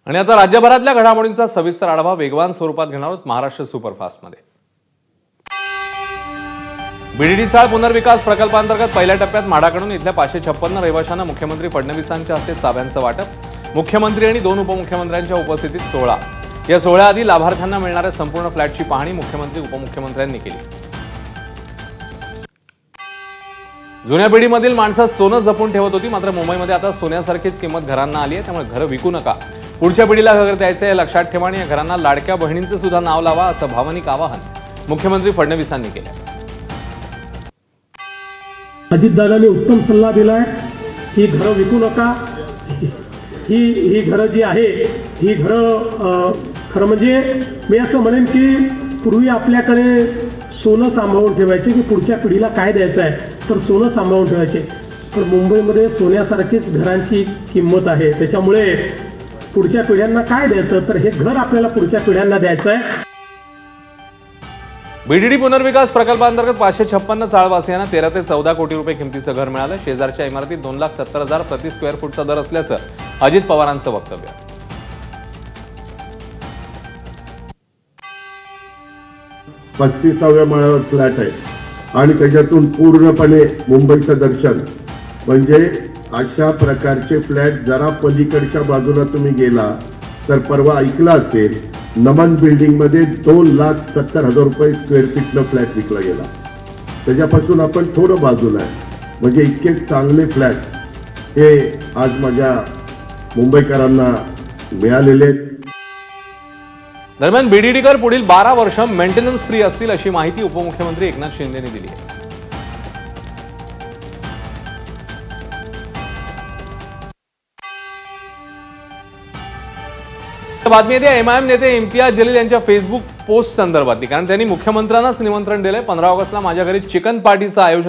आणि आता राज्यभरातल्या घडामोडींचा सविस्तर आढावा वेगवान स्वरूपात घेणार आहोत महाराष्ट्र सुपरफास्टमध्ये। बीडीडी चाळ पुनर्विकास प्रकल्पांतर्गत पहिल्या टप्प्यात माढाकडून इथल्या 556 रहिवाशांना मुख्यमंत्री फडणवीसांच्या हस्ते चाव्यांचं वाटप। मुख्यमंत्री आणि 2 उपमुख्यमंत्र्यांच्या उपस्थितीत सोहळा। या सोहळ्याआधी लाभार्थ्यांना मिळणाऱ्या संपूर्ण फ्लॅटची पाहणी मुख्यमंत्री उपमुख्यमंत्र्यांनी केली। जुन्या पिढीमधील माणसं सोनं जपून ठेवत होती, मात्र मुंबईमध्ये आता सोन्यासारखीच किंमत घरांना आली आहे। त्यामुळे घरं विकू नका, पुढच्या पिढीला घर द्यायचं हे लक्षात ठेवा आणि या घरांना लाडक्या बहिणींचं सुद्धा नाव लावा, असं भावनिक आवाहन मुख्यमंत्री फडणवीसांनी केलं। अजितदादांनी उत्तम सल्ला दिलाय, ही घरं विकू नका। ही घरं जी आहे ही घरं खरं म्हणजे मी असं म्हणेन की पूर्वी आपल्याकडे सोनं सांभाळून ठेवायचे की पुढच्या पिढीला काय द्यायचं आहे तर सोनं सांभाळून ठेवायचे, पण मुंबईमध्ये सोन्यासारखीच घरांची किंमत आहे। त्याच्यामुळे पुढच्या पिढ्यांना काय द्यायचं तर हे घर आपल्याला पुढच्या पिढ्यांना द्यायचं आहे। बीडीडी पुनर्विकास प्रकल्पांतर्गत 556 चाळवासियांना 13 ते 14 कोटी रुपये किमतीचं घर मिळालं। शेजारच्या इमारतीत 2,70,000 प्रति स्क्वेअर फूटचा दर असल्याचं अजित पवारांचं वक्तव्य। 35व्या माळ्यावर फ्लॅट आहे आणि त्याच्यातून पूर्णपणे मुंबईचं दर्शन। म्हणजे अशा प्रकारचे फ्लॅट जरा पलीकडच्या बाजूला तुम्ही गेला तर परवा ऐकला असेल, नमन बिल्डिंगमध्ये 2,70,000 रुपये स्क्वेअर फीटनं फ्लॅट विकला गेला। त्याच्यापासून आपण थोडं बाजूला आहे, म्हणजे इतके चांगले फ्लॅट हे आज माझ्या मुंबईकरांना मिळालेले आहेत। दरम्यान बीडीडीकर पुढील 12 वर्ष मेंटेनन्स फ्री असतील, अशी माहिती उपमुख्यमंत्री एकनाथ शिंदेंनी दिली आहे। बातमी येते एमआयएम नेते इम्तियाज जलील यांच्या फेसबुक पोस्ट संदर्भातली, कारण त्यांनी मुख्यमंत्र्यांनाच निमंत्रण दिलंय। 15 ऑगस्टला माझ्या घरी चिकन पार्टीचं आयोजन